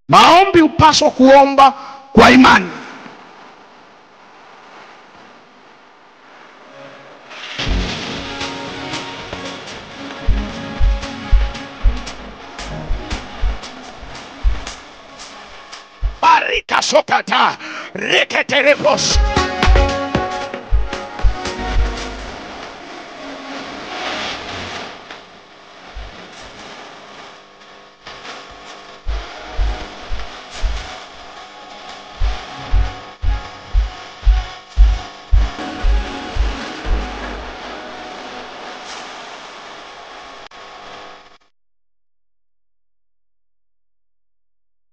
Maombi upaswa kuomba kwa imani. Barika sokata reketerepos.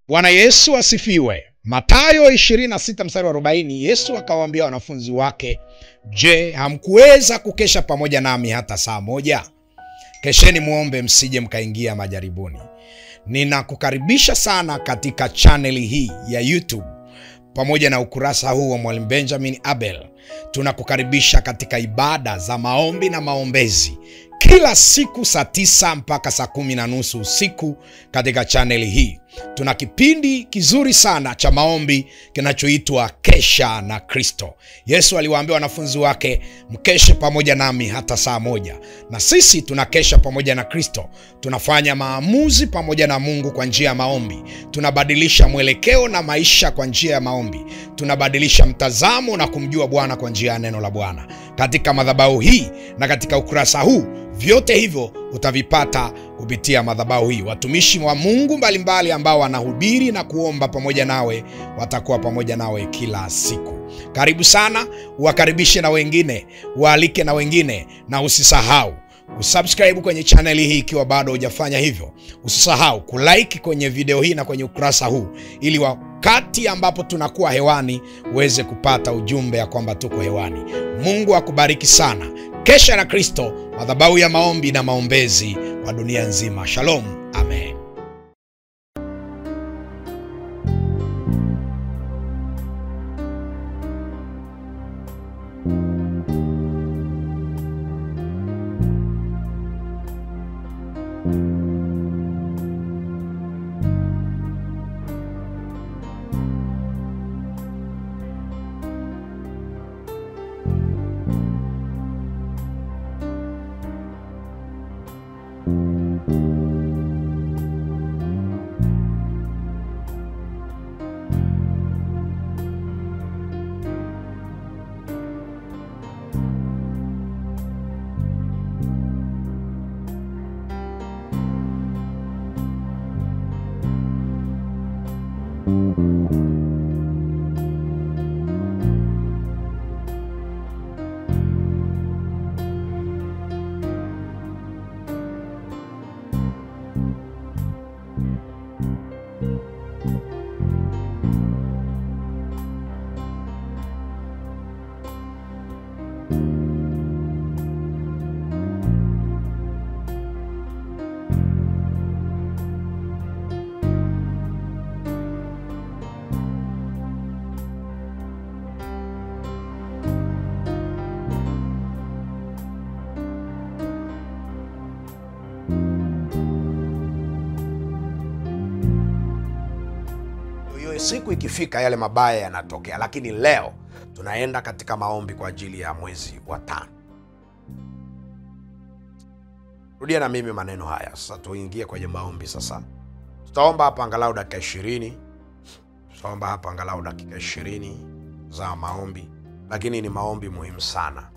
Bwana Yesu asifiwe. Mathayo 26 mstari wa 40, Yesu akawaambia wanafunzi wake, "Je, hamkuweza kukesha pamoja nami hata saa moja? Kesheni muombe msije mkaingia majaribuni." Ninakukaribisha sana katika channel hii ya YouTube pamoja na ukurasa huu wa Mwalimu Benjamin Abel. Tunakukaribisha katika ibada za maombi na maombezi kila siku saa 9 mpaka saa 10:30 usiku katika channel hii. Tuna kipindi kizuri sana cha maombi kinachoitwa Kesha na Kristo. Yesu aliwaambia wanafunzi wake, "Mkeshe pamoja nami hata saa moja." Na sisi tunakesha pamoja na Kristo. Tunafanya maamuzi pamoja na Mungu kwa njia ya maombi. Tunabadilisha mwelekeo na maisha kwa njia ya maombi. Tunabadilisha mtazamo na kumjua Bwana kwa njia ya neno la Bwana. Katika madhabahu hii na katika ukurasa huu, vyote hivyo utavipata kupitia madhabahu hii. Watumishi wa Mungu mbalimbali ambao wanahubiri na kuomba pamoja nawe watakuwa pamoja nawe kila siku. Karibu sana, uwakaribishe na wengine, waalike na wengine, na usisahau usubscribe kwenye channel hii ikiwa bado hujafanya hivyo. Usisahau kulike kwenye video hii na kwenye ukurasa huu ili wakati ambapo tunakuwa hewani uweze kupata ujumbe ya kwamba tuko hewani. Mungu akubariki sana. Kesha na Kristo, madhabahu ya maombi na maombezi wa dunia nzima. Shalom. Amen. Siku ikifika yale mabaya yanatokea, lakini leo tunaenda katika maombi kwa ajili ya mwezi wa 5. Rudia na mimi maneno haya. Sasa tuingie kwenye maombi sasa. Tutaomba hapa angalau dakika 20. Tutaomba hapa angalau dakika 20 za maombi, lakini ni maombi muhimu sana.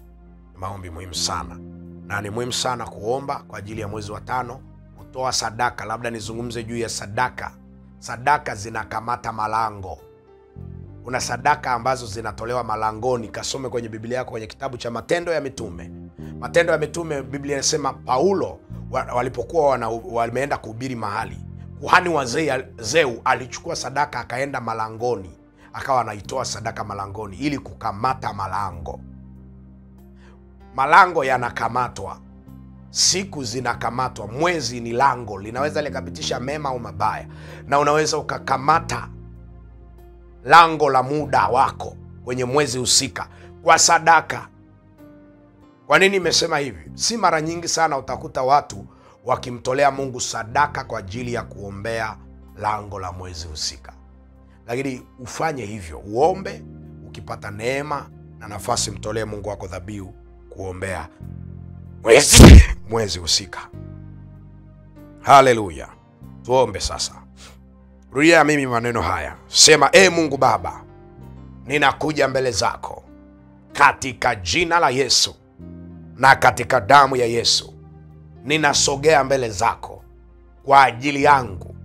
Ni maombi muhimu sana. Na ni muhimu sana kuomba kwa ajili ya mwezi wa 5, kutoa sadaka. Labda nizungumze juu ya sadaka. Sadaka zinakamata malango. Kuna sadaka ambazo zinatolewa malangoni. Kasome kwenye Biblia yako kwenye kitabu cha Matendo ya Mitume. Matendo ya Mitume, Biblia inasema Paulo walipokuwa wameenda kuhubiri mahali, kuhani wa Zeu alichukua sadaka akaenda malangoni, akawa anaitoa sadaka malangoni ili kukamata malango. Malango yanakamatwa. Siku zinakamatwa. Mwezi ni lango, linaweza likapitisha mema au mabaya, na unaweza ukakamata lango la muda wako kwenye mwezi husika kwa sadaka. Kwa nini nimesema hivi? Si mara nyingi sana utakuta watu wakimtolea Mungu sadaka kwa ajili ya kuombea lango la mwezi husika. Lakini ufanye hivyo, uombe, ukipata neema na nafasi mtolee Mungu wako dhabihu kuombea mwezi husika. Haleluya. Tuombe sasa. Rudia mimi maneno haya. Sema, Mungu Baba, ninakuja mbele zako katika jina la Yesu na katika damu ya Yesu. Ninasogea mbele zako kwa ajili yangu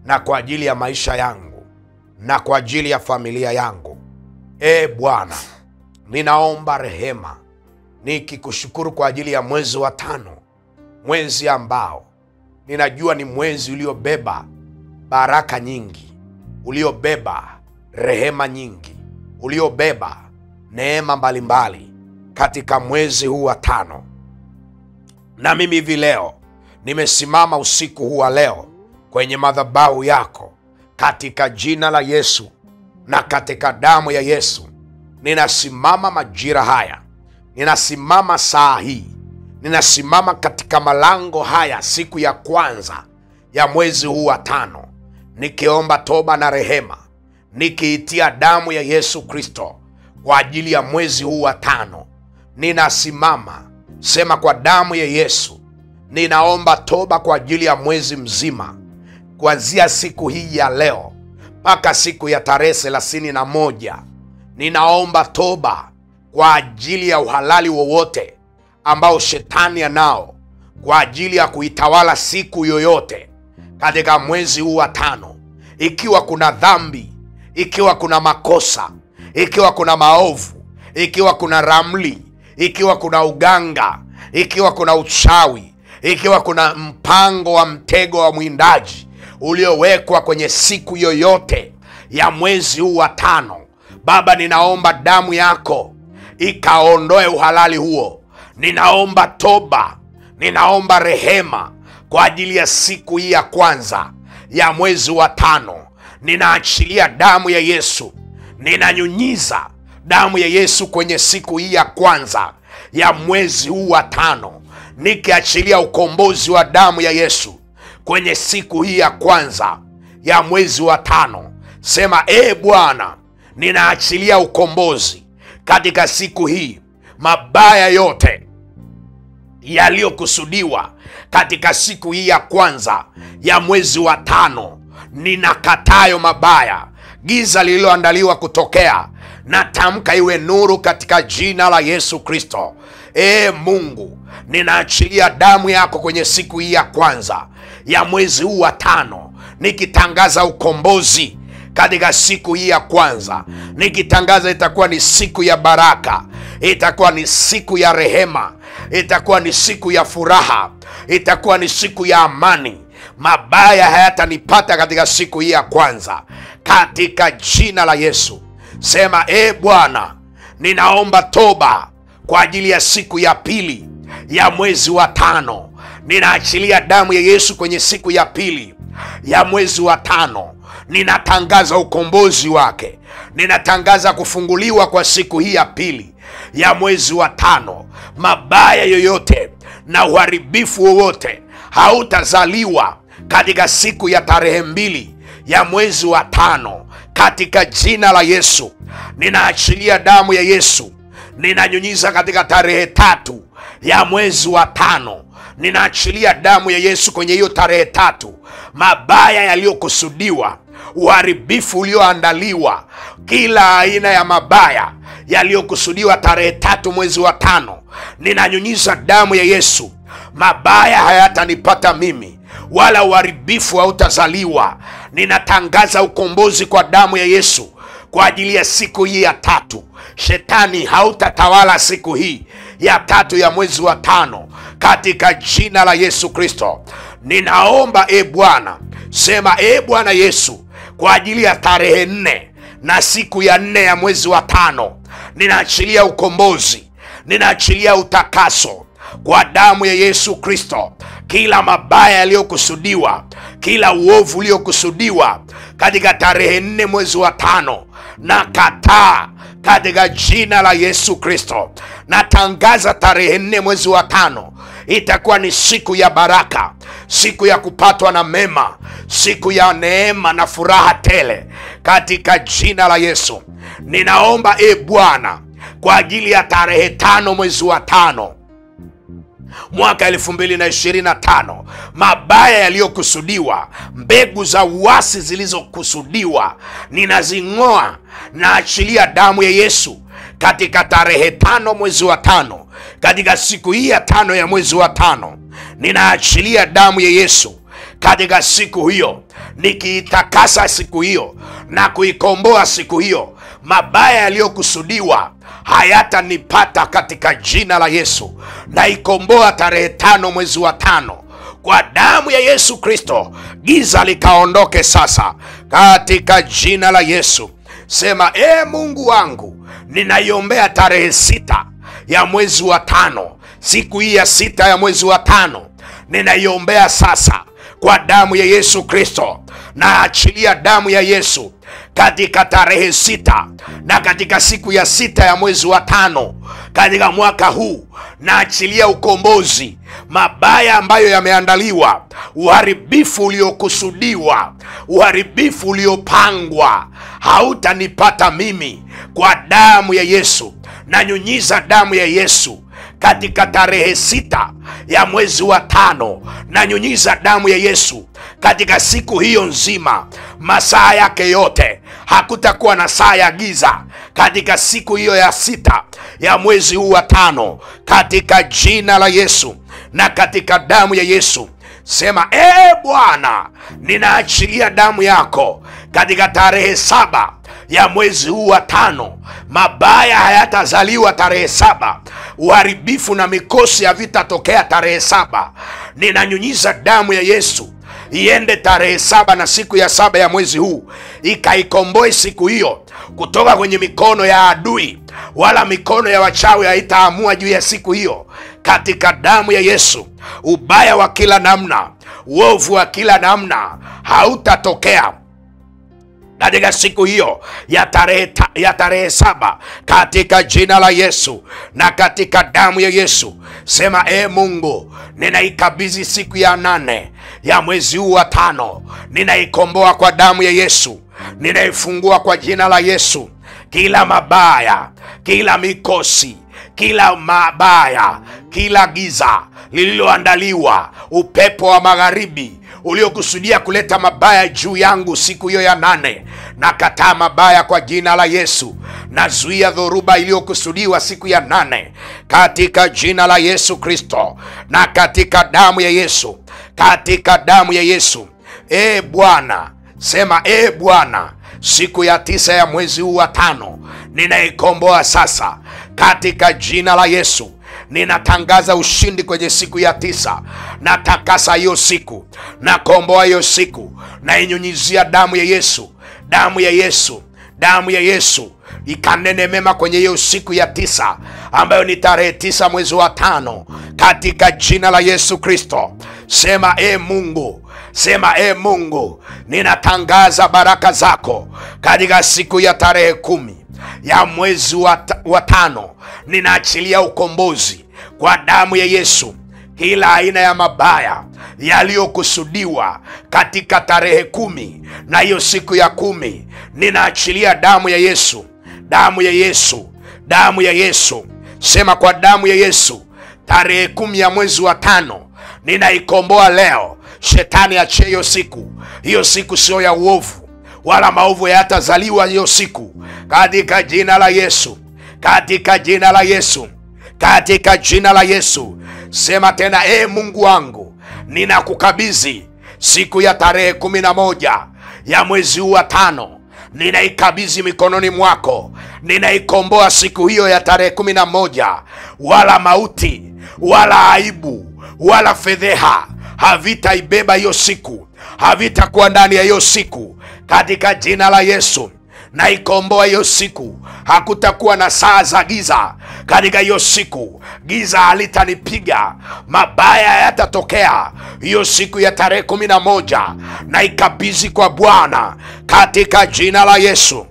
na kwa ajili ya maisha yangu na kwa ajili ya familia yangu. Bwana, ninaomba rehema nikikushukuru kwa ajili ya mwezi wa 5, mwezi ambao ninajua ni mwezi uliobeba baraka nyingi, uliobeba rehema nyingi, uliobeba neema mbalimbali katika mwezi huu wa 5. Na mimi hivi leo nimesimama usiku huu wa leo kwenye madhabahu yako katika jina la Yesu na katika damu ya Yesu. Ninasimama majira haya, ninasimama saa hii, ninasimama katika malango haya siku ya kwanza ya mwezi huu wa 5, nikiomba toba na rehema, nikiitia damu ya Yesu Kristo kwa ajili ya mwezi huu wa 5. Ninasimama, sema, kwa damu ya Yesu ninaomba toba kwa ajili ya mwezi mzima, kuanzia siku hii ya leo mpaka siku ya tarehe 31. Ninaomba toba kwa ajili ya uhalali wowote ambao shetani anao kwa ajili ya kuitawala siku yoyote katika mwezi huu wa 5. Ikiwa kuna dhambi, ikiwa kuna makosa, ikiwa kuna maovu, ikiwa kuna ramli, ikiwa kuna uganga, ikiwa kuna uchawi, ikiwa kuna mpango wa mtego wa mwindaji uliowekwa kwenye siku yoyote ya mwezi huu wa 5, Baba, ninaomba damu yako ikaondoe uhalali huo. Ninaomba toba, ninaomba rehema kwa ajili ya siku hii ya kwanza ya mwezi wa 5. Ninaachilia damu ya Yesu, ninanyunyiza damu ya Yesu kwenye siku hii ya kwanza ya mwezi huu wa 5, nikiachilia ukombozi wa damu ya Yesu kwenye siku hii ya kwanza ya mwezi wa 5. Sema, Bwana, ninaachilia ukombozi katika siku hii. Mabaya yote yaliyokusudiwa katika siku hii ya kwanza ya mwezi wa 5, ninakatayo mabaya. Giza lililoandaliwa kutokea, natamka iwe nuru katika jina la Yesu Kristo. Mungu, ninaachilia damu yako kwenye siku hii ya kwanza ya mwezi huu wa 5, nikitangaza ukombozi katika siku hii ya kwanza, nikitangaza itakuwa ni siku ya baraka, itakuwa ni siku ya rehema, itakuwa ni siku ya furaha, itakuwa ni siku ya amani. Mabaya hayatanipata katika siku hii ya kwanza katika jina la Yesu. Sema, Bwana, ninaomba toba kwa ajili ya siku ya pili ya mwezi wa 5. Ninaachilia damu ya Yesu kwenye siku ya pili ya mwezi wa 5. Ninatangaza ukombozi wake, ninatangaza kufunguliwa kwa siku hii ya pili ya mwezi wa 5. Mabaya yoyote na uharibifu wowote hautazaliwa katika siku ya tarehe 2 ya mwezi wa 5 katika jina la Yesu. Ninaachilia damu ya Yesu, ninanyunyiza katika tarehe 3 ya mwezi wa 5. Ninaachilia damu ya Yesu kwenye hiyo tarehe 3. Mabaya yaliyokusudiwa, uharibifu ulioandaliwa, kila aina ya mabaya yaliyokusudiwa tarehe 3 mwezi wa 5, ninanyunyiza damu ya Yesu. Mabaya hayatanipata mimi, wala uharibifu hautazaliwa. Ninatangaza ukombozi kwa damu ya Yesu kwa ajili ya siku hii ya 3. Shetani hautatawala siku hii ya 3 ya mwezi wa 5 katika jina la Yesu Kristo. Ninaomba Bwana, sema, Bwana Yesu, kwa ajili ya tarehe 4 na siku ya 4 ya mwezi wa 5, ninaachilia ukombozi, ninaachilia utakaso kwa damu ya Yesu Kristo. Kila mabaya yaliyokusudiwa, kila uovu uliokusudiwa katika tarehe 4 mwezi wa 5, nakataa katika jina la Yesu Kristo. Natangaza tarehe 4 mwezi wa 5 itakuwa ni siku ya baraka, siku ya kupatwa na mema, siku ya neema na furaha tele, katika jina la Yesu. Ninaomba Bwana kwa ajili ya tarehe 5 mwezi wa 5 mwaka 2025, mabaya yaliyokusudiwa, mbegu za uasi zilizokusudiwa, ninazing'oa na achilia damu ya Yesu katika tarehe 5 mwezi wa 5. Katika siku hii ya 5 ya mwezi wa 5, ninaachilia damu ya Yesu katika siku hiyo, nikiitakasa siku hiyo na kuikomboa siku hiyo. Mabaya yaliyokusudiwa hayatanipata katika jina la Yesu. Naikomboa tarehe 5 mwezi wa 5 kwa damu ya Yesu Kristo. Giza likaondoke sasa katika jina la Yesu. Sema, Mungu wangu, ninaiombea tarehe 6 ya mwezi wa 5. Siku hii ya 6 ya mwezi wa 5 ninaiombea sasa kwa damu ya Yesu Kristo. Na achilia damu ya Yesu katika tarehe 6 na katika siku ya 6 ya mwezi wa 5 katika mwaka huu. Na achilia ukombozi. Mabaya ambayo yameandaliwa, uharibifu uliokusudiwa, uharibifu uliopangwa, hautanipata mimi kwa damu ya Yesu. Nanyunyiza damu ya Yesu katika tarehe 6 ya mwezi wa 5. Nanyunyiza damu ya Yesu katika siku hiyo nzima, masaa yake yote. Hakutakuwa na saa ya giza katika siku hiyo ya 6 ya mwezi huu wa 5, katika jina la Yesu na katika damu ya Yesu. Sema, Bwana, ninaachilia damu yako katika tarehe 7 ya mwezi huu wa 5. Mabaya hayatazaliwa tarehe 7. Uharibifu na mikosi havitatokea tarehe 7. Ninanyunyiza damu ya Yesu iende tarehe 7 na siku ya 7 ya mwezi huu, ikaikomboe siku hiyo kutoka kwenye mikono ya adui, wala mikono ya wachawi haitaamua juu ya siku hiyo, katika damu ya Yesu. Ubaya wa kila namna, uovu wa kila namna hautatokea katika siku hiyo ya tarehe 7, katika jina la Yesu na katika damu ya Yesu. Sema, Mungu, ninaikabidhi siku ya 8 ya mwezi huu wa 5. Ninaikomboa kwa damu ya Yesu. Ninaifungua kwa jina la Yesu. Kila mabaya, kila mikosi, kila mabaya, kila giza lililoandaliwa, upepo wa magharibi uliokusudia kuleta mabaya juu yangu siku hiyo ya 8, na kataa mabaya kwa jina la Yesu. Nazuia dhoruba iliyokusudiwa siku ya 8 katika jina la Yesu Kristo na katika damu ya Yesu, katika damu ya Yesu. Bwana, sema, Bwana, siku ya 9 ya mwezi huu wa 5 ninaikomboa sasa katika jina la Yesu. Ninatangaza ushindi kwenye siku ya 9. Natakasa hiyo siku, nakomboa hiyo siku, nainyunyizia damu ya Yesu, damu ya Yesu, damu ya Yesu ikanene mema kwenye hiyo siku ya 9 ambayo ni tarehe 9 mwezi wa 5, katika jina la Yesu Kristo. Sema, Mungu, sema, Mungu, ninatangaza baraka zako katika siku ya tarehe 10 ya mwezi wa 5. Ninaachilia ukombozi kwa damu ya Yesu. Kila aina ya mabaya yaliyokusudiwa katika tarehe 10 na hiyo siku ya 10, ninaachilia damu ya Yesu, damu ya Yesu, damu ya Yesu. Sema, kwa damu ya Yesu, tarehe 10 ya mwezi wa 5 ninaikomboa leo. Shetani achie hiyo siku. Hiyo siku sio ya uovu, wala maovu hayatazaliwa hiyo siku, katika jina la Yesu, katika jina la Yesu, katika jina la Yesu. Sema tena, Mungu wangu, ninakukabidhi siku ya tarehe 11 ya mwezi huu wa 5. Ninaikabidhi mikononi mwako. Ninaikomboa siku hiyo ya tarehe 11. Wala mauti, wala aibu, wala fedheha havitaibeba hiyo siku, havitakuwa ndani ya hiyo siku, katika jina la Yesu. Naikomboa hiyo siku. Hakutakuwa na saa za giza katika hiyo siku. Giza halitanipiga, mabaya hayatatokea hiyo siku ya tarehe 11. Naikabidhi kwa Bwana katika jina la Yesu,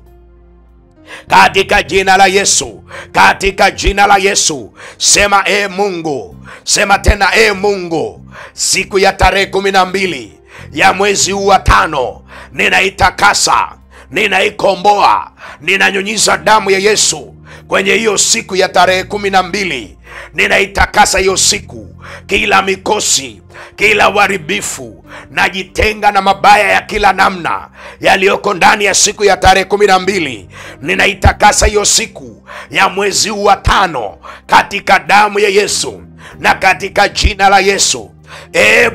katika jina la Yesu, katika jina la Yesu. Sema, Mungu, sema tena, Mungu, siku ya tarehe 12 ya mwezi huu wa 5, ninaitakasa, ninaikomboa, ninanyunyiza damu ya Yesu kwenye hiyo siku ya tarehe 12. Ninaitakasa hiyo siku, kila mikosi, kila uharibifu, najitenga na mabaya ya kila namna yaliyoko ndani ya siku ya tarehe 12. Ninaitakasa hiyo siku ya mwezi huu wa 5 katika damu ya Yesu na katika jina la Yesu.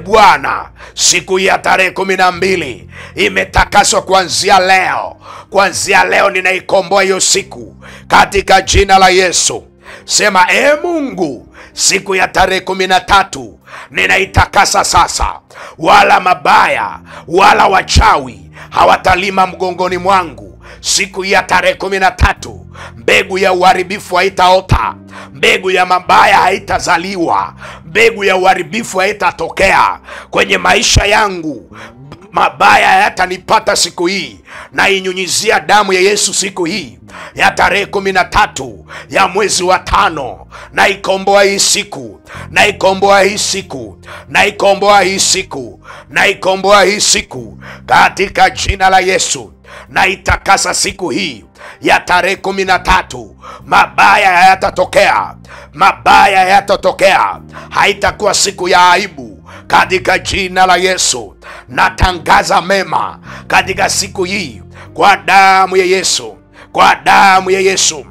Bwana, siku ya tarehe 12 imetakaswa kuanzia leo. Kuanzia leo ninaikomboa hiyo siku katika jina la Yesu. Sema, Mungu, siku ya tarehe 13 ninaitakasa sasa. Wala mabaya wala wachawi hawatalima mgongoni mwangu. Siku ya tarehe 13 mbegu ya uharibifu haitaota, mbegu ya mabaya haitazaliwa, mbegu ya uharibifu haitatokea kwenye maisha yangu. Mabaya hayatanipata siku hii. Na inyunyizia damu ya Yesu siku hii ya tarehe 13 ya mwezi wa 5. Na ikomboa hii siku, na ikomboa hii siku, na ikomboa hii siku, na ikomboa hii siku katika jina la Yesu. Na itakasa siku hii ya tarehe 13. Mabaya hayatatokea, mabaya hayatatokea. Haitakuwa siku ya aibu katika jina la Yesu. Natangaza mema katika siku hii kwa damu ya Yesu, kwa damu ya Yesu,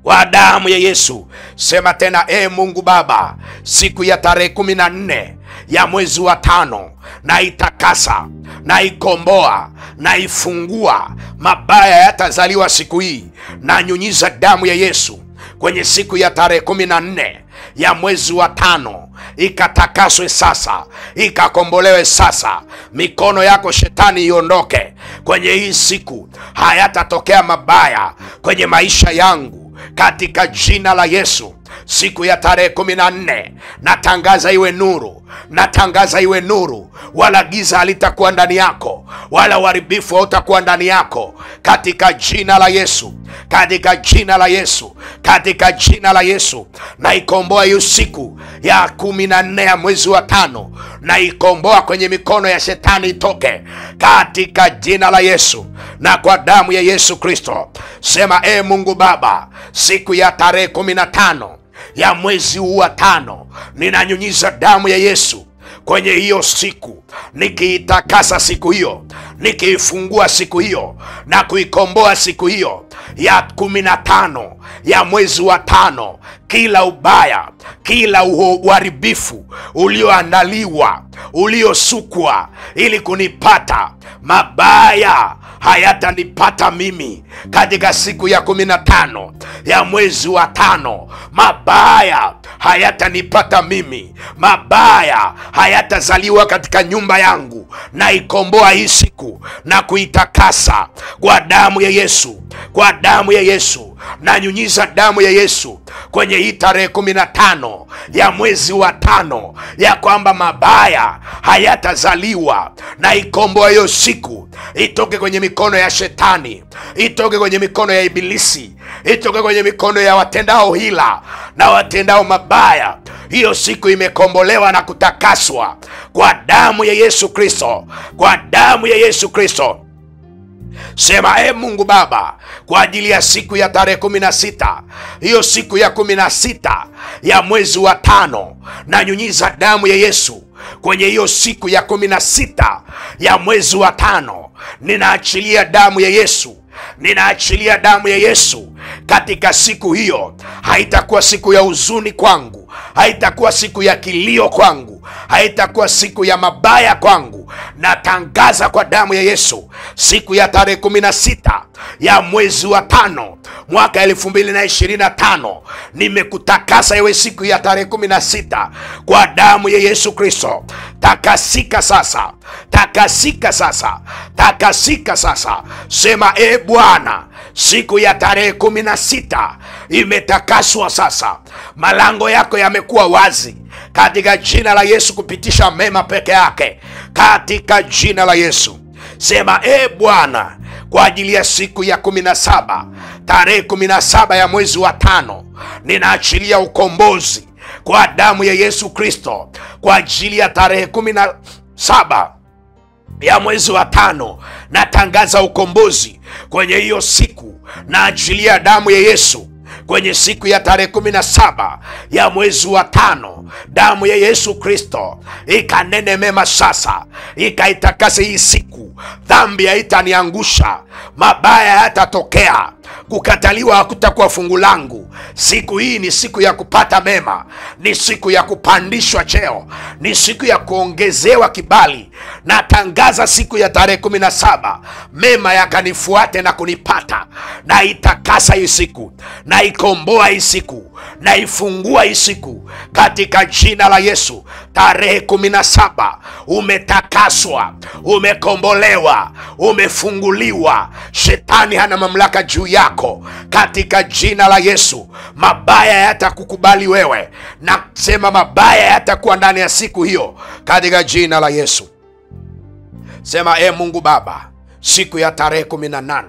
kwa damu ya Yesu. Sema tena, Mungu Baba, siku ya tarehe 14 ya mwezi wa 5 na itakasa, na ikomboa, na ifungua. Mabaya yatazaliwa siku hii. Na nyunyiza damu ya Yesu kwenye siku ya tarehe 14 ya mwezi wa 5, ikatakaswe sasa, ikakombolewe sasa. Mikono yako shetani iondoke kwenye hii siku. Hayatatokea mabaya kwenye maisha yangu katika jina la Yesu. Siku ya tarehe 14 natangaza iwe nuru, natangaza iwe nuru. Wala giza halitakuwa ndani yako, wala uharibifu hautakuwa ndani yako katika jina la Yesu, katika jina la Yesu, katika jina la Yesu. Na ikomboa hiyo siku ya 14 ya mwezi wa 5, na ikomboa kwenye mikono ya shetani itoke katika jina la Yesu na kwa damu ya Yesu Kristo. Sema, Mungu Baba, siku ya tarehe 15 ya mwezi huu wa 5 ninanyunyiza damu ya Yesu kwenye hiyo siku, nikiitakasa siku hiyo, nikiifungua siku hiyo, na kuikomboa siku hiyo ya 15 ya mwezi wa 5. Kila ubaya, kila uharibifu ulioandaliwa, uliosukwa ili kunipata, mabaya hayatanipata mimi katika siku ya 15 ya mwezi wa 5. Mabaya hayatanipata mimi, mabaya hayatazaliwa katika nyumba yangu. Na ikomboa hii siku na kuitakasa kwa damu ya Yesu, kwa damu ya Yesu. Na nyunyiza damu ya Yesu kwenye hii tarehe 15 ya mwezi wa 5, ya kwamba mabaya hayatazaliwa. Na ikomboa hiyo siku, itoke kwenye mikono ya shetani, itoke kwenye mikono ya ibilisi, itoke kwenye mikono ya watendao hila na watendao mabaya. Hiyo siku imekombolewa na kutakaswa kwa damu ya Yesu Kristo, kwa damu ya Yesu Kristo. Sema, Mungu Baba, kwa ajili ya siku ya tarehe 16, hiyo siku ya 16 ya mwezi wa 5, na nyunyiza damu ya Yesu kwenye hiyo siku ya 16 ya mwezi wa 5. Ninaachilia damu ya Yesu, ninaachilia damu ya Yesu katika siku hiyo. Haitakuwa siku ya huzuni kwangu, haitakuwa siku ya kilio kwangu, haitakuwa siku ya mabaya kwangu. Natangaza kwa damu ya Yesu, siku ya tarehe 16 ya mwezi wa 5 mwaka 2025, nimekutakasa iwe siku ya tarehe 16 kwa damu ya Yesu Kristo. Takasika sasa, takasika sasa, takasika sasa. Sema, Bwana, siku ya tarehe 16 imetakaswa sasa. Malango yako yamekuwa wazi katika jina la Yesu, kupitisha mema peke yake katika jina la Yesu. Sema, Bwana, kwa ajili ya siku ya 17, tarehe 17 ya mwezi wa 5, ninaachilia ukombozi kwa damu ya Yesu Kristo, kwa ajili ya tarehe 17 ya mwezi wa 5. Natangaza ukombozi kwenye hiyo siku, na achilia damu ya Yesu kwenye siku ya tarehe 17 ya mwezi wa 5. Damu ya Yesu Kristo ikanene mema sasa, ikaitakase hii siku. Dhambi haitaniangusha, mabaya hayatatokea, kukataliwa hakutakuwa fungu langu. Siku hii ni siku ya kupata mema, ni siku ya kupandishwa cheo, ni siku ya kuongezewa kibali. Natangaza siku ya tarehe 17 mema yakanifuate na kunipata. Na itakasa hii siku, na ikomboa hii siku, na ifungua hii siku katika jina la Yesu. Tarehe 17 umetakaswa, umekombolewa, umefunguliwa. Shetani hana mamlaka juu yako katika jina la Yesu. Mabaya yatakukubali wewe, na sema mabaya yatakuwa ndani ya siku hiyo katika jina la Yesu. Sema Mungu Baba, siku ya tarehe 18,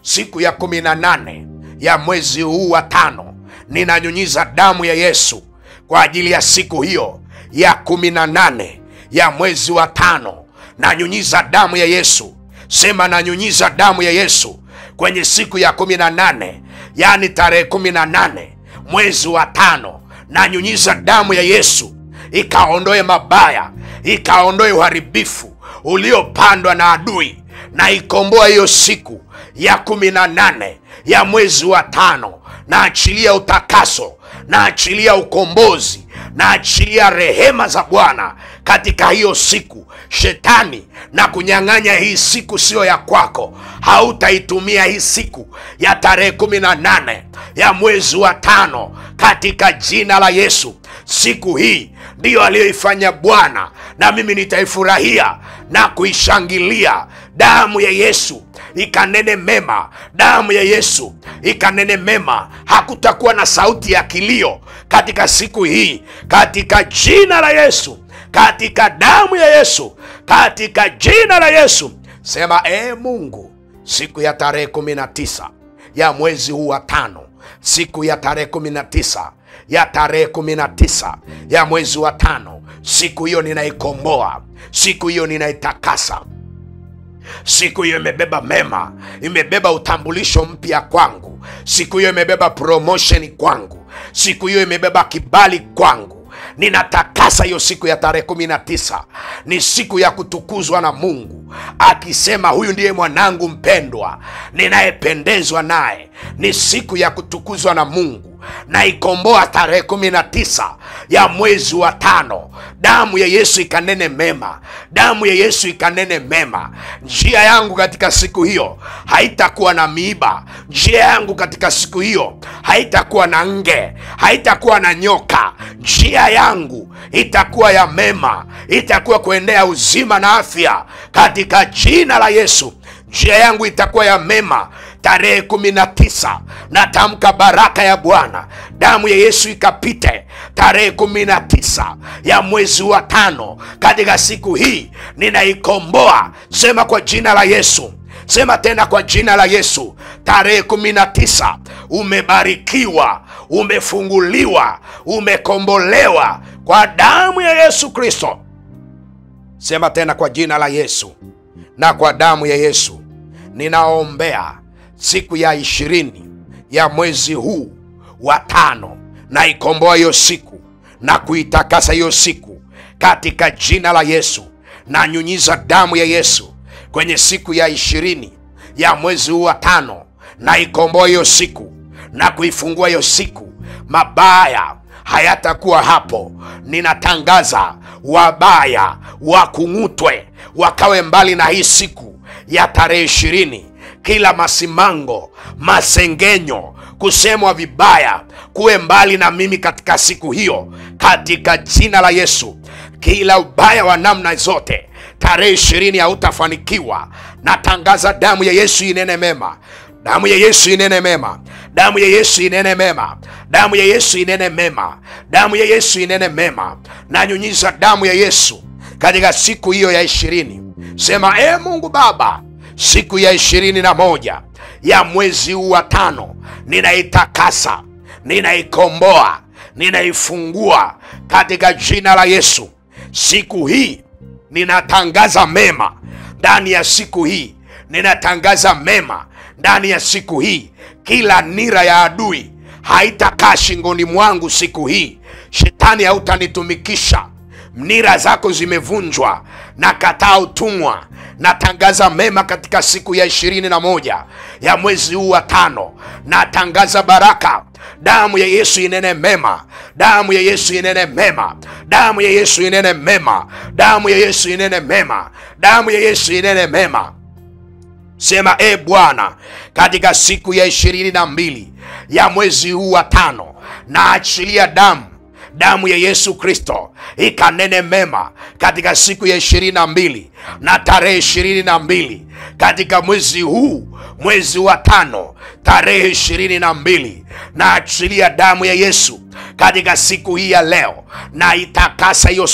siku ya 18 ya mwezi huu wa 5, ninanyunyiza damu ya Yesu kwa ajili ya siku hiyo ya 18 ya mwezi wa 5. Nanyunyiza damu ya Yesu. Sema nanyunyiza damu ya Yesu kwenye siku ya 18, yani tarehe 18 mwezi wa 5. Nanyunyiza damu ya Yesu ikaondoe mabaya, ikaondoe uharibifu uliopandwa na adui, na ikomboa hiyo siku ya 18 ya mwezi wa 5. Na achilia utakaso, na achilia ukombozi, na achilia rehema za Bwana katika hiyo siku. Shetani na kunyang'anya hii siku sio ya kwako. Hautaitumia hii siku ya tarehe 18 ya mwezi wa 5 katika jina la Yesu. Siku hii ndiyo aliyoifanya Bwana, na mimi nitaifurahia na kuishangilia. Damu ya Yesu ikanene mema, damu ya Yesu ikanene mema. Hakutakuwa na sauti ya kilio katika siku hii, katika jina la Yesu, katika damu ya Yesu, katika jina la Yesu. Sema Mungu, siku ya tarehe 19 ya mwezi huu wa 5, siku ya tarehe 19 ya tarehe 19 ya mwezi wa 5, siku hiyo ninaikomboa, siku hiyo ninaitakasa. Siku hiyo imebeba mema, imebeba utambulisho mpya kwangu. Siku hiyo imebeba promotion kwangu. Siku hiyo imebeba kibali kwangu. Ninatakasa hiyo siku ya tarehe 19. Ni siku ya kutukuzwa na Mungu, akisema huyu ndiye mwanangu mpendwa ninayependezwa naye. Ni siku ya kutukuzwa na Mungu. Na ikomboa tarehe 19 ya mwezi wa 5. Damu ya Yesu ikanene mema, damu ya Yesu ikanene mema. Njia yangu katika siku hiyo haitakuwa na miiba. Njia yangu katika siku hiyo haitakuwa na nge, haitakuwa na nyoka. Njia yangu itakuwa ya mema, itakuwa kuendea uzima na afya katika jina la Yesu. Njia yangu itakuwa ya mema. Tarehe 19 natamka baraka ya Bwana. Damu ya Yesu ikapite tarehe 19 ya mwezi wa 5. Katika siku hii ninaikomboa. Sema kwa jina la Yesu. Sema tena kwa jina la Yesu. Tarehe 19 umebarikiwa, umefunguliwa, umekombolewa kwa damu ya Yesu Kristo. Sema tena kwa jina la Yesu na kwa damu ya Yesu. Ninaombea siku ya 20 ya mwezi huu wa 5, na ikomboa hiyo siku na kuitakasa hiyo siku katika jina la Yesu. Na nyunyiza damu ya Yesu kwenye siku ya 20 ya mwezi huu wa 5, na ikomboa hiyo siku na kuifungua hiyo siku. Mabaya hayatakuwa hapo. Ninatangaza wabaya wakung'utwe, wakawe mbali na hii siku ya tarehe 20. Kila masimango, masengenyo, kusemwa vibaya kuwe mbali na mimi katika siku hiyo, katika jina la Yesu. Kila ubaya wa namna zote tarehe 20 hautafanikiwa. Natangaza damu ya Yesu inene mema, damu ya Yesu inene mema, damu ya Yesu inene mema, damu ya Yesu inene mema, damu ya Yesu inene mema. Nanyunyiza damu ya Yesu katika siku hiyo ya 20. Sema Mungu Baba, siku ya 21 ya mwezi huu wa 5 ninaitakasa, ninaikomboa, ninaifungua katika jina la Yesu. Siku hii ninatangaza mema ndani ya siku hii, ninatangaza mema ndani ya siku hii. Kila nira ya adui haitakaa shingoni mwangu siku hii. Shetani hautanitumikisha. Nira zako zimevunjwa, na kataa utumwa. Natangaza mema katika siku ya 21 ya mwezi huu wa 5. Natangaza baraka. Damu ya Yesu inene mema. Damu ya Yesu inene mema. Damu ya Yesu inene mema. Damu ya Yesu inene mema. Damu ya Yesu inene mema. Sema, Bwana, katika siku ya 22 ya mwezi huu wa 5, naachilia damu ya Yesu Kristo ikanene mema katika siku ya 22 na tarehe 22 katika mwezi huu, mwezi wa 5, tarehe 22. Naachilia damu ya Yesu katika siku hii ya leo, na itakasa hiyo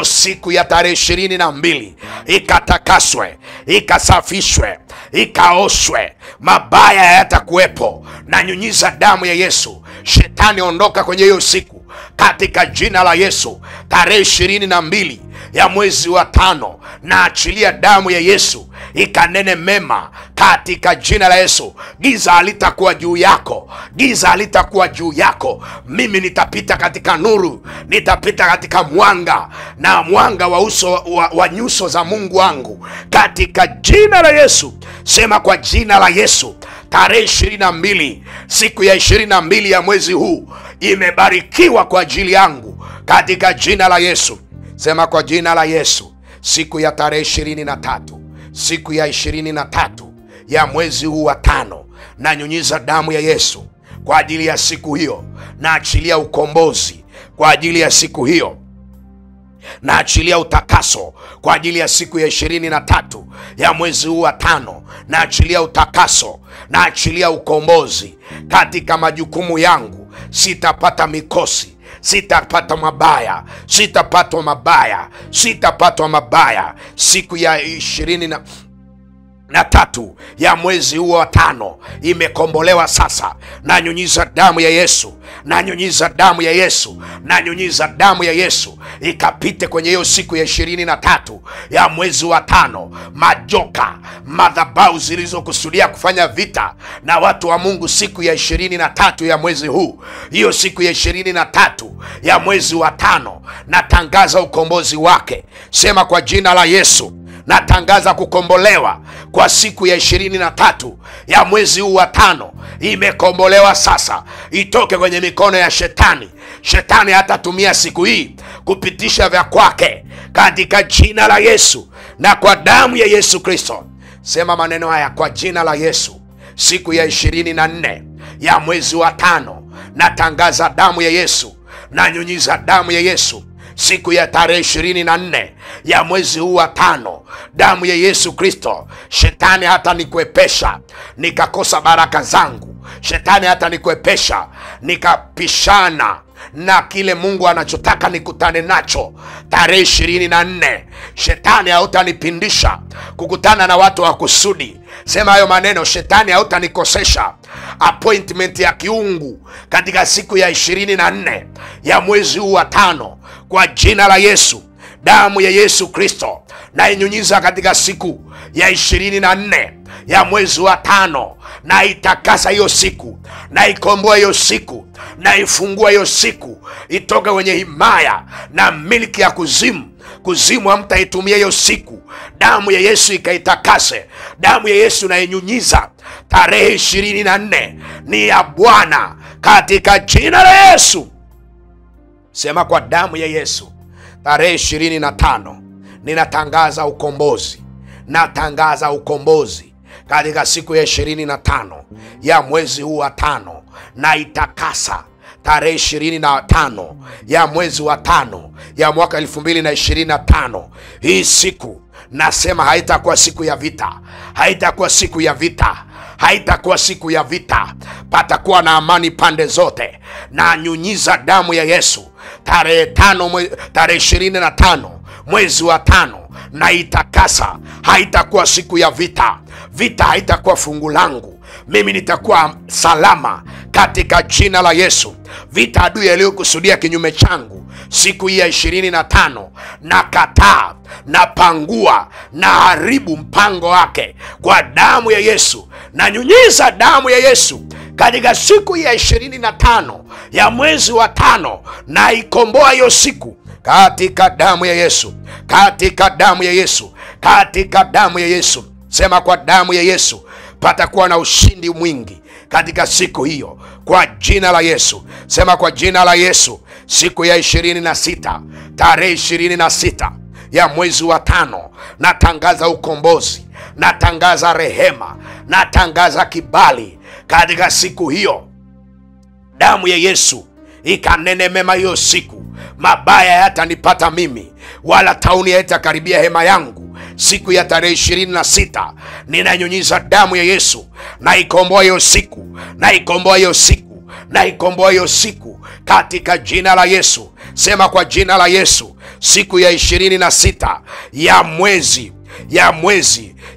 siku ya tarehe 22, ikatakaswe, ikasafishwe, ikaoshwe, mabaya hayatakuwepo. Na nyunyiza damu ya Yesu. Shetani, ondoka kwenye hiyo siku katika jina la Yesu. Tarehe 22 ya mwezi wa 5, na achilia damu ya Yesu ikanene mema katika jina la Yesu. Giza halitakuwa juu yako. Giza halitakuwa juu yako. Mimi nitapita katika nuru, nitapita katika mwanga, na mwanga wa uso wa nyuso za Mungu wangu katika jina la Yesu. Sema, kwa jina la Yesu, tarehe 22, siku ya 22 ya mwezi huu imebarikiwa kwa ajili yangu katika jina la Yesu. Sema, kwa jina la Yesu, siku ya tarehe 23, siku ya 23 ya mwezi huu wa 5, na nyunyiza damu ya Yesu kwa ajili ya siku hiyo. Na achilia ukombozi kwa ajili ya siku hiyo. Na achilia utakaso kwa ajili ya siku ya 23 ya mwezi huu wa 5. Na achilia utakaso, na achilia ukombozi katika majukumu yangu. Sitapata mikosi, sitapata mabaya, sitapatwa mabaya, sitapatwa mabaya. Siku ya 23 ya mwezi huo wa 5 imekombolewa sasa. Na nyunyiza damu ya Yesu, na nyunyiza damu ya Yesu, na nyunyiza damu ya Yesu ikapite kwenye hiyo siku ya 23 ya mwezi wa 5. Majoka, madhabahu zilizokusudia kufanya vita na watu wa Mungu siku ya 23 ya mwezi huu, hiyo siku ya 23 ya mwezi wa 5, natangaza ukombozi wake. Sema, kwa jina la Yesu, natangaza kukombolewa kwa siku ya 23 ya mwezi huu wa 5. Imekombolewa sasa. Itoke kwenye mikono ya shetani. Shetani hatatumia siku hii kupitisha vya kwake katika jina la Yesu na kwa damu ya Yesu Kristo. Sema maneno haya, kwa jina la Yesu, siku ya 24 ya mwezi wa 5, natangaza damu ya Yesu, na nyunyiza damu ya Yesu siku ya tarehe 24 ya mwezi huu wa 5. Damu ya Yesu Kristo. Shetani hata nikwepesha nikakosa baraka zangu. Shetani hata nikwepesha nikapishana na kile Mungu anachotaka nikutane nacho tarehe 24. Shetani hautanipindisha kukutana na watu wa kusudi. Sema hayo maneno, shetani hautanikosesha appointment ya kiungu katika siku ya 24 ya mwezi huu wa 5. Kwa jina la Yesu, damu ya Yesu Kristo na inyunyiza katika siku ya 24 ya mwezi wa 5, na itakasa hiyo siku, na ikomboa hiyo siku, na ifungua hiyo siku, itoke kwenye himaya na miliki ya kuzimu. Kuzimu hamtaitumia hiyo siku. Damu ya Yesu ikaitakase. Damu ya Yesu na inyunyiza tarehe 24 ni ya Bwana katika jina la Yesu. Sema, kwa damu ya Yesu, tarehe 25 ninatangaza ukombozi. Natangaza ukombozi katika siku ya 25 ya mwezi huu wa 5, na itakasa tarehe 25 ya mwezi wa 5 ya mwaka 2025. Hii siku nasema haitakuwa siku ya vita, haitakuwa siku ya vita, haitakuwa siku ya vita. Patakuwa na amani pande zote. Na nyunyiza damu ya Yesu tarehe 25 mwezi wa 5, na itakasa. Haitakuwa siku ya vita. Vita haitakuwa fungu langu. Mimi nitakuwa salama katika jina la Yesu. Vita adui aliyokusudia kinyume changu siku hii ya 25 na kataa, na pangua, na haribu mpango wake kwa damu ya Yesu. Na nyunyiza damu ya Yesu katika siku hii ya 25 ya mwezi wa 5, na ikomboa hiyo siku katika damu ya Yesu, katika damu ya Yesu, katika damu ya Yesu. Sema, kwa damu ya Yesu patakuwa na ushindi mwingi katika siku hiyo, kwa jina la Yesu. Sema, kwa jina la Yesu, siku ya 26, tarehe 26 ya mwezi wa 5, natangaza ukombozi, natangaza rehema, natangaza kibali katika siku hiyo. Damu ya Yesu ikanene mema hiyo siku. Mabaya yatanipata mimi, wala tauni haitakaribia hema yangu. Siku ya tarehe 26 ninanyunyiza damu ya Yesu, na ikomboa hiyo siku, na ikomboa hiyo siku, na ikomboa hiyo siku katika jina la Yesu. Sema, kwa jina la Yesu, siku ya 26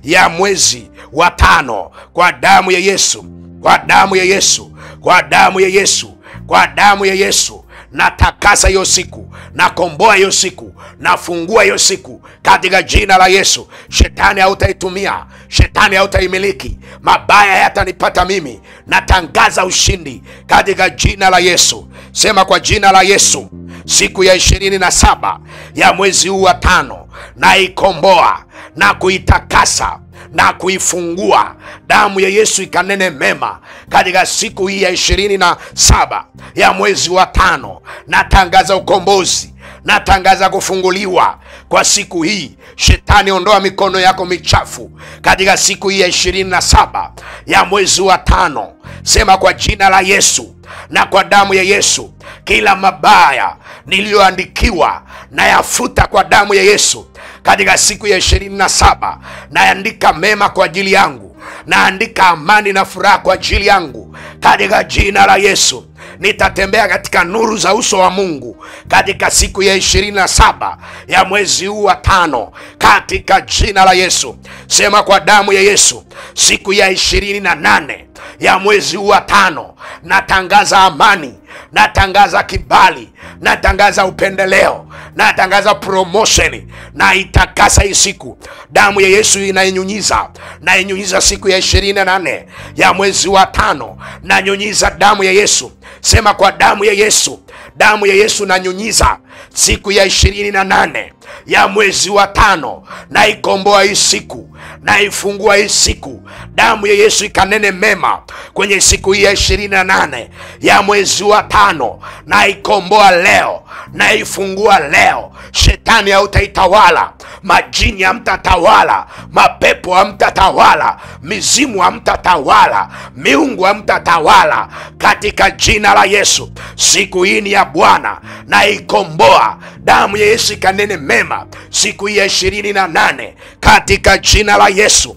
ya mwezi wa 5, kwa damu ya Yesu, kwa damu ya Yesu, kwa damu ya Yesu, kwa damu ya Yesu, natakasa hiyo siku, nakomboa hiyo siku, nafungua hiyo siku katika jina la Yesu. Shetani hautaitumia, shetani hautaimiliki, mabaya yatanipata mimi. Natangaza ushindi katika jina la Yesu. Sema, kwa jina la Yesu, siku ya 27 ya mwezi huu wa 5, naikomboa na kuitakasa na kuifungua. Damu ya Yesu ikanene mema katika siku hii ya 27 ya mwezi wa 5. Natangaza ukombozi, natangaza kufunguliwa kwa siku hii. Shetani, ondoa mikono yako michafu katika siku hii ya 27 ya mwezi wa 5. Sema, kwa jina la Yesu na kwa damu ya Yesu, kila mabaya niliyoandikiwa nayafuta kwa damu ya Yesu. Katika siku ya 27 naandika mema kwa ajili yangu, naandika amani na furaha kwa ajili yangu katika jina la Yesu. Nitatembea katika nuru za uso wa Mungu katika siku ya 27 ya mwezi huu wa 5 katika jina la Yesu. Sema, kwa damu ya Yesu, siku ya 28 ya mwezi huu wa 5, natangaza amani, natangaza kibali, natangaza upendeleo, natangaza promotion, na itakasa hii siku. Damu ya Yesu inainyunyiza, na inyunyiza siku ya 28 ya mwezi wa 5, na nyunyiza damu ya Yesu. Sema, kwa damu ya Yesu, damu ya Yesu nanyunyiza siku ya 28 ya mwezi wa 5, na ikomboa hii siku, na ifungua hii siku. Damu ya Yesu ikanene mema kwenye siku hii ya 28 ya mwezi wa 5, na ikomboa leo, na ifungua leo. Shetani hautaitawala, majini hamtatawala, mapepo hamtatawala, mizimu hamtatawala, miungu hamtatawala katika jina la Yesu. Siku hii ni ya Bwana, na ikomboa. Damu ya Yesu ikanene mema siku hii ya 28 katika jina la Yesu.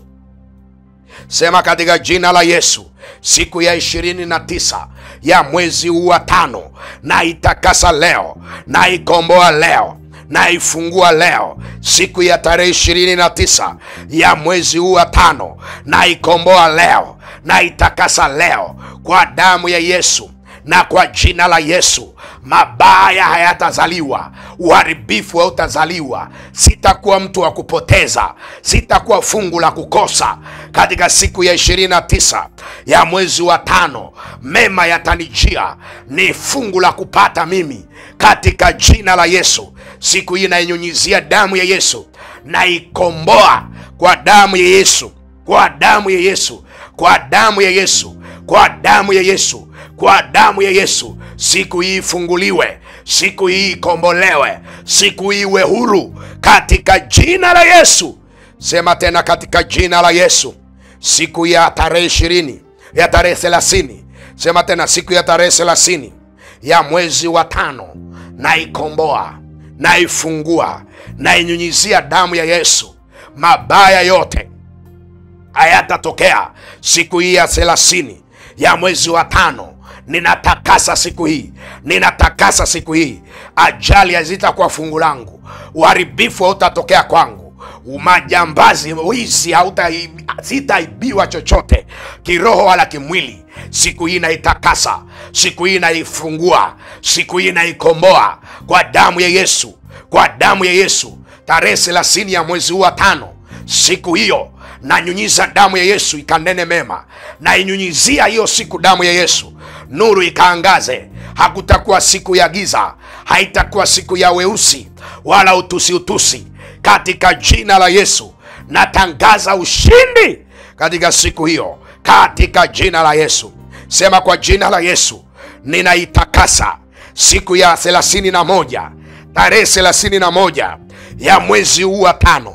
Sema, katika jina la Yesu, siku ya 29 ya mwezi huu wa 5, na itakasa leo, na ikomboa leo, na ifungua leo. Siku ya tarehe 29 ya mwezi huu wa 5, na ikomboa leo, na itakasa leo kwa damu ya Yesu na kwa jina la Yesu. Mabaya hayatazaliwa, uharibifu hautazaliwa. Sitakuwa mtu wa kupoteza, sitakuwa fungu la kukosa. Katika siku ya 29 ya mwezi wa 5, mema yatanijia, ni fungu la kupata mimi katika jina la Yesu. Siku hii nainyunyizia damu ya Yesu, na ikomboa kwa damu ya Yesu, kwa damu ya Yesu, kwa damu ya Yesu, kwa damu ya Yesu, kwa damu ya Yesu. Siku hii ifunguliwe, siku hii ikombolewe, siku hii iwe huru katika jina la Yesu. Sema tena, katika jina la Yesu. Siku ya tarehe 20 ya tarehe 30, sema tena, siku ya tarehe 30 ya mwezi wa 5, na ikomboa, na ifungua, na inyunyizia damu ya Yesu. Mabaya yote hayatatokea siku hii ya 30 ya mwezi wa 5. Ninatakasa siku hii, ninatakasa siku hii. Ajali hazitakuwa fungu langu, uharibifu hautatokea kwangu, majambazi, wizi, sitaibiwa chochote kiroho wala kimwili. Siku hii naitakasa, siku hii naifungua, siku hii naikomboa kwa damu ya Yesu, kwa damu ya Yesu. Tarehe 30 ya mwezi huu wa 5, siku hiyo nanyunyiza damu ya Yesu ikanene mema. Na inyunyizia hiyo siku damu ya Yesu, nuru ikaangaze. Hakutakuwa siku ya giza, haitakuwa siku ya weusi wala utusi. Katika jina la Yesu natangaza ushindi katika siku hiyo, katika jina la Yesu. Sema, kwa jina la Yesu ninaitakasa siku ya 31, tarehe 31 ya mwezi huu wa 5.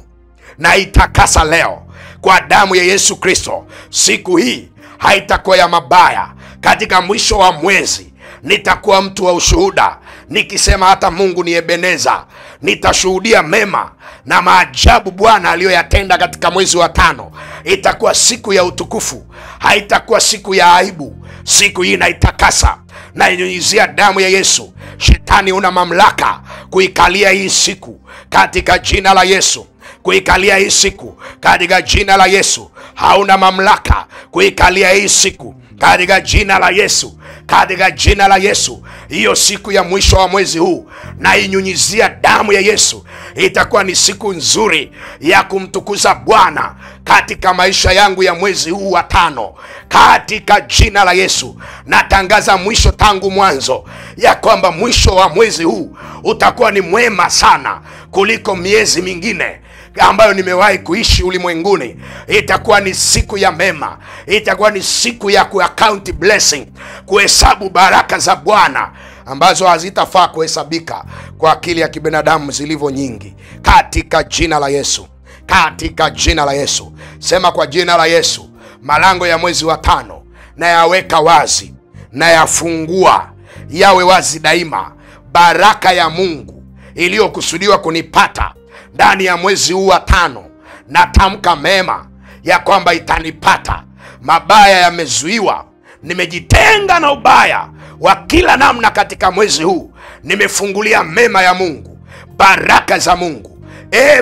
Naitakasa leo kwa damu ya Yesu Kristo. Siku hii haitakuwa ya mabaya. Katika mwisho wa mwezi nitakuwa mtu wa ushuhuda, nikisema hata Mungu ni Ebeneza. Nitashuhudia mema na maajabu Bwana aliyoyatenda katika mwezi wa 5. Itakuwa siku ya utukufu, haitakuwa siku ya aibu. Siku hii naitakasa na inyunyizia damu ya Yesu. Shetani una mamlaka kuikalia hii siku katika jina la Yesu. Kuikalia hii siku katika jina la Yesu. Hauna mamlaka kuikalia hii siku katika jina la Yesu, katika jina la Yesu. Hiyo siku ya mwisho wa mwezi huu na inyunyizia damu ya Yesu. Itakuwa ni siku nzuri ya kumtukuza Bwana katika maisha yangu ya mwezi huu wa 5, katika jina la Yesu. Natangaza mwisho tangu mwanzo, ya kwamba mwisho wa mwezi huu utakuwa ni mwema sana kuliko miezi mingine ambayo nimewahi kuishi ulimwenguni. Itakuwa ni siku ya mema, itakuwa ni siku ya account blessing, kuhesabu baraka za Bwana ambazo hazitafaa kuhesabika kwa akili ya kibinadamu zilivyo nyingi, katika jina la Yesu, katika jina la Yesu. Sema, kwa jina la Yesu, malango ya mwezi wa 5 na yaweka wazi, na yafungua yawe wazi daima. Baraka ya Mungu iliyokusudiwa kunipata ndani ya mwezi huu wa 5, natamka mema ya kwamba itanipata. Mabaya yamezuiwa, nimejitenga na ubaya wa kila namna katika mwezi huu. Nimefungulia mema ya Mungu, baraka za Mungu.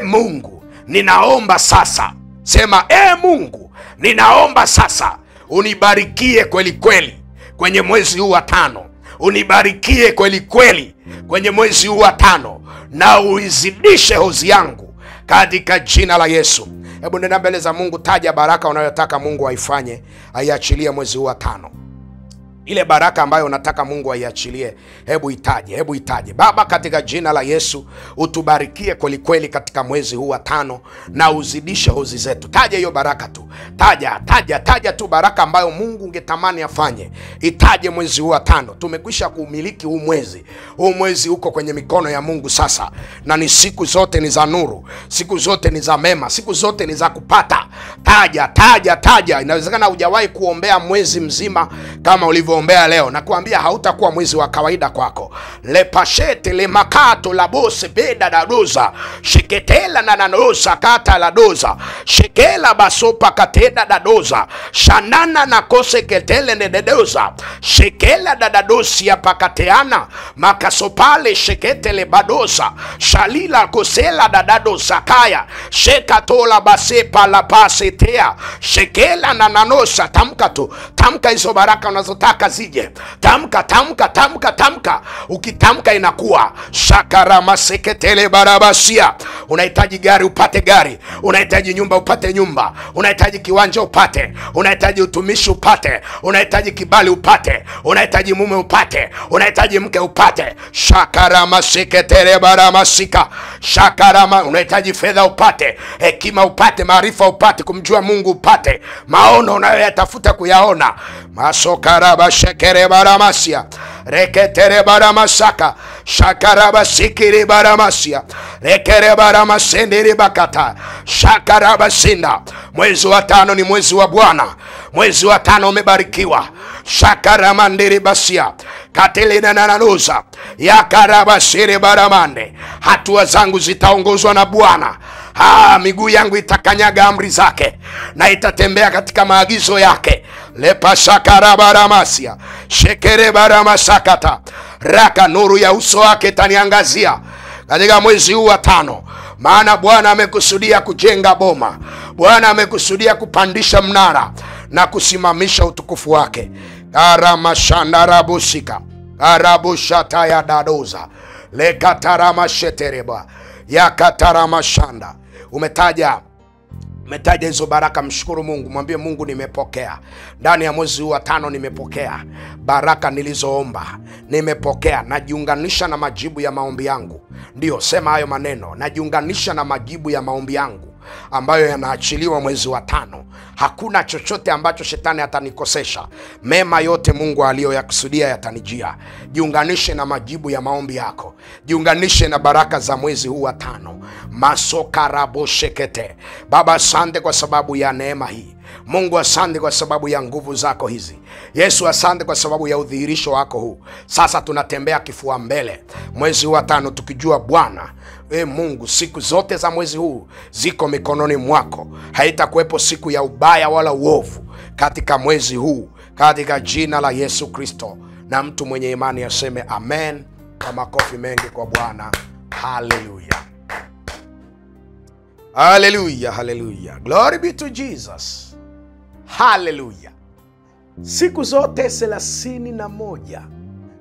Mungu, ninaomba sasa. Sema, Mungu, ninaomba sasa unibarikie kweli kweli kwenye mwezi huu wa 5. Unibarikie kweli kweli kwenye mwezi huu wa 5, na uizidishe hozi yangu katika jina la Yesu. Hebu nenda mbele za Mungu, taja baraka unayotaka Mungu aifanye, aiachilie mwezi huu wa 5. Ile baraka ambayo unataka Mungu aiachilie, hebu itaje. Baba, katika jina la Yesu, utubarikie kweli kweli katika mwezi huu wa 5 na uzidishe hozi zetu. Taja hiyo baraka tu. Taja tu baraka ambayo Mungu ungetamani afanye. Itaje mwezi huu wa 5. Tumekwisha kuumiliki huu mwezi. Huu mwezi uko kwenye mikono ya Mungu sasa, na ni siku zote ni za nuru, siku zote ni za mema, siku zote ni za kupata. Taja. Inawezekana hujawahi kuombea mwezi mzima kama ulivyoombea leo, na kuambia hautakuwa mwezi wa kawaida kwako. Lepashete le makato la bose beda da doza sheketela na nanosa kata la doza shekela basopa kateda da doza shanana na kose ketele ne doza shekela da dosi ya pakateana makasopale sheketele badosa shalila kosela da dosa kaya shekatola basepa la pasetea shekela na nanosa. Tamka hizo baraka unazotaka zije. Tamka. Ukitamka inakuwa. Shakarama seketele barabasia. Unahitaji gari upate gari, unahitaji nyumba upate nyumba, unahitaji kiwanja upate, unahitaji utumishi upate, unahitaji kibali upate, unahitaji mume upate, unahitaji mke upate. Shakarama seketele baramasika. Shakarama, unahitaji fedha upate, hekima upate, maarifa upate, kumjua Mungu upate, maono unayoyatafuta kuyaona. Masokaraba shekere baramasia reketere baramasaka shakaraba sikiri baramasia rekere baramasendiri bakata shakaraba sinda. Mwezi wa 5 ni mwezi wa Bwana. Mwezi wa 5 umebarikiwa. Shakarama ndiri basia katelina nananuza yakaraba siri baramande. Hatua zangu zitaongozwa na Bwana. Miguu yangu itakanyaga amri zake na itatembea katika maagizo yake. Lepa shakara baramasia shekere baramasakata raka. Nuru ya uso wake taniangazia katika mwezi huu wa 5. maana Bwana amekusudia kujenga boma. Bwana amekusudia kupandisha mnara na kusimamisha utukufu wake. Karamashandarabusika karabushata ya dadoza lekataramashetereba yakataramashanda. Umetaja hizo baraka, mshukuru Mungu, mwambie Mungu, nimepokea ndani ya mwezi huu wa 5, nimepokea baraka nilizoomba, nimepokea. Najiunganisha na majibu ya maombi yangu. Ndio, sema hayo maneno, najiunganisha na majibu ya maombi yangu ambayo yanaachiliwa mwezi wa 5. Hakuna chochote ambacho shetani atanikosesha. Mema yote Mungu aliyoyakusudia yatanijia. Jiunganishe na majibu ya maombi yako. Jiunganishe na baraka za mwezi huu wa 5. Masokarabo-shekete. Baba, asante kwa sababu ya neema hii. Mungu, asante kwa sababu ya nguvu zako hizi. Yesu, asante kwa sababu ya udhihirisho wako huu. Sasa tunatembea kifua mbele mwezi huu wa 5 tukijua Bwana Mungu, siku zote za mwezi huu ziko mikononi mwako. Haitakuwepo siku ya ubaya wala uovu katika mwezi huu, katika jina la Yesu Kristo. Na mtu mwenye imani aseme amen kwa makofi mengi kwa Bwana. Hallelujah. Hallelujah, hallelujah. Glory be to Jesus. Hallelujah. Siku zote 31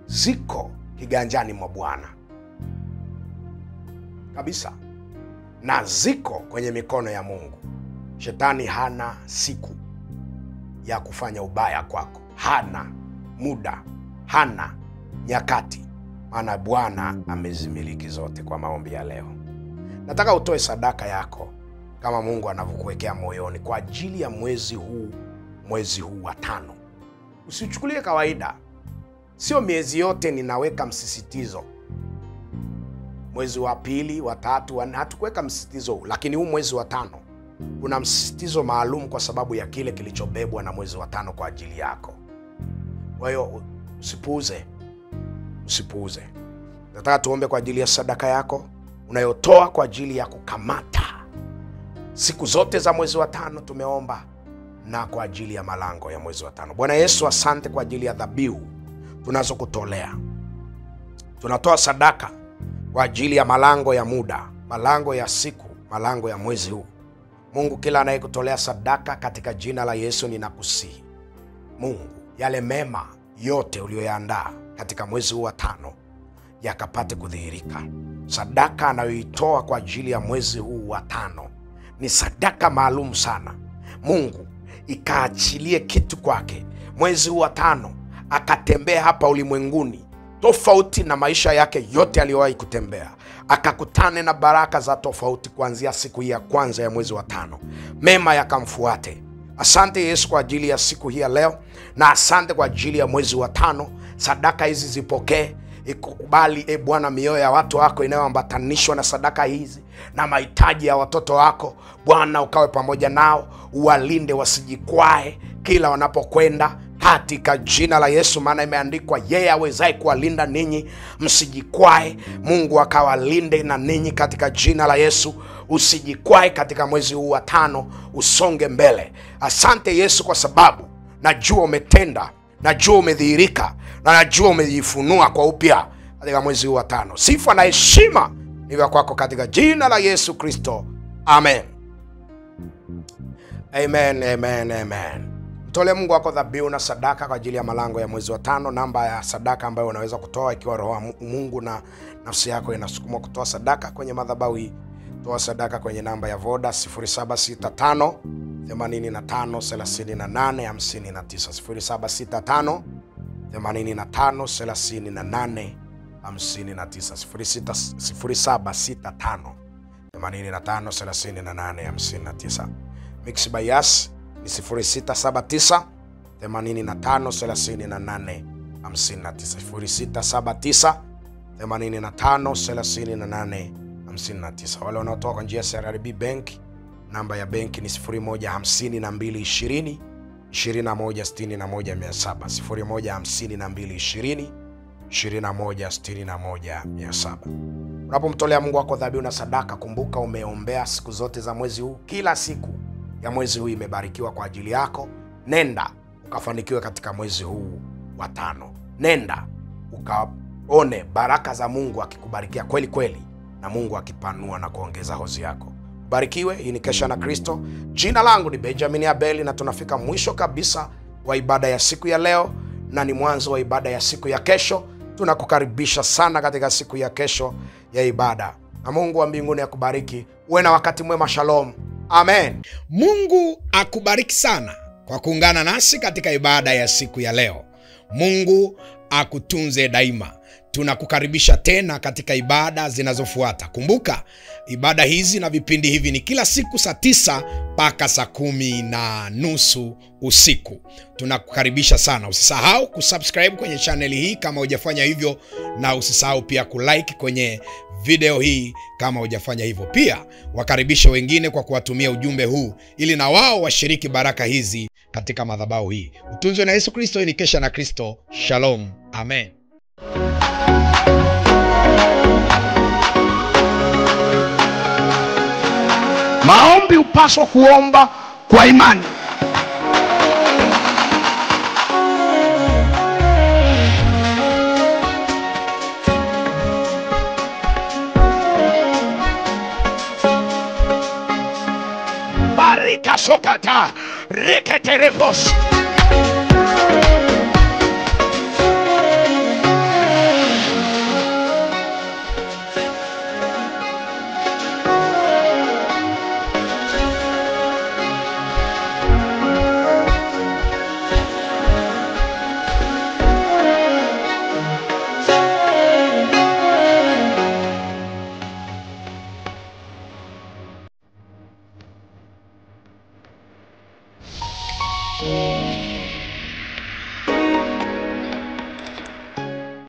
ziko kiganjani mwa Bwana kabisa, na ziko kwenye mikono ya Mungu. Shetani hana siku ya kufanya ubaya kwako, hana muda, hana nyakati, maana Bwana amezimiliki zote. Kwa maombi ya leo, nataka utoe sadaka yako kama Mungu anavyokuwekea moyoni kwa ajili ya mwezi huu wa 5. Usichukulie kawaida. Sio miezi yote ninaweka msisitizo. Mwezi wa 2, wa 3, wa 4 hatukuweka msisitizo, lakini huu mwezi wa 5 kuna msisitizo maalum kwa sababu ya kile kilichobebwa na mwezi wa 5 kwa ajili yako. Kwa hiyo usipuuze. Nataka tuombe kwa ajili ya sadaka yako unayotoa kwa ajili ya kukamata siku zote za mwezi wa 5. Tumeomba na kwa ajili ya malango ya mwezi wa 5. Bwana Yesu, asante kwa ajili ya dhabihu tunazokutolea. Tunatoa sadaka kwa ajili ya malango ya muda, malango ya siku, malango ya mwezi huu. Mungu, kila anayekutolea sadaka katika jina la Yesu ninakusihi Mungu, yale mema yote uliyoyaandaa katika mwezi huu wa 5 yakapate kudhihirika. Sadaka anayoitoa kwa ajili ya mwezi huu wa 5 ni sadaka maalum sana. Mungu, ikaachilie kitu kwake mwezi huu wa 5, akatembea hapa ulimwenguni tofauti na maisha yake yote aliyowahi kutembea, akakutane na baraka za tofauti kuanzia siku hii ya kwanza ya mwezi wa 5. Mema yakamfuate. Asante Yesu kwa ajili ya siku hii ya leo, na asante kwa ajili ya mwezi wa 5. Sadaka hizi zipokee, ikubali Bwana mioyo ya watu wako inayoambatanishwa na sadaka hizi, na mahitaji ya watoto wako Bwana ukawe pamoja nao, uwalinde wasijikwae kila wanapokwenda katika jina la Yesu, maana imeandikwa, yeye awezaye kuwalinda ninyi msijikwae. Mungu akawalinde na ninyi katika jina la Yesu. Usijikwae katika mwezi huu wa 5, usonge mbele. Asante Yesu kwa sababu najua umetenda, najua umedhihirika, na najua umejifunua kwa upya katika mwezi huu wa 5. Sifa na heshima ni vya kwako katika jina la Yesu Kristo. Amen. Amen, amen, amen. Mtolee Mungu wako dhabihu na sadaka kwa ajili ya malango ya mwezi wa 5. Namba ya sadaka ambayo unaweza kutoa ikiwa roho Mungu na nafsi yako inasukuma kutoa sadaka kwenye madhabahu hii. Toa sadaka kwenye namba ya Voda 0765 85 38 59. 0765 85 38 59. 0765 85 38 59. Mixx by Yas ni 0679 85 38 59. 0679 85 38 59. Wale wanaotoa kwa njia ya CRDB Bank, namba ya benki ni 015220 2161 700. 015220 Unapomtolea Mungu wako dhabihu na sadaka, kumbuka umeombea siku zote za mwezi huu. Kila siku ya mwezi huu imebarikiwa kwa ajili yako. Nenda ukafanikiwe katika mwezi huu wa 5. Nenda ukaone baraka za Mungu akikubarikia kweli kweli, na Mungu akipanua na kuongeza hozi yako. Barikiwe. Hii ni Kesha na Kristo. Jina langu ni Benjamin Abeli, na tunafika mwisho kabisa wa ibada ya siku ya leo, na ni mwanzo wa ibada ya siku ya kesho. Tunakukaribisha sana katika siku ya kesho ya ibada, na Mungu wa mbinguni akubariki. Uwe na wakati mwema. Shalom. Amen. Mungu akubariki sana kwa kuungana nasi katika ibada ya siku ya leo. Mungu akutunze daima. Tunakukaribisha tena katika ibada zinazofuata. Kumbuka, ibada hizi na vipindi hivi ni kila siku saa 9 mpaka saa 10:30 usiku. Tunakukaribisha sana. Usisahau kusubscribe kwenye chaneli hii kama hujafanya hivyo, na usisahau pia kulike kwenye video hii kama hujafanya hivyo. Pia wakaribishe wengine kwa kuwatumia ujumbe huu ili na wao washiriki baraka hizi katika madhabahu hii. Utunzwe na Yesu Kristo. Hii ni Kesha na Kristo. Shalom. Amen. Maombi upaswa kuomba kwa imani. Barika sokata reketerebos.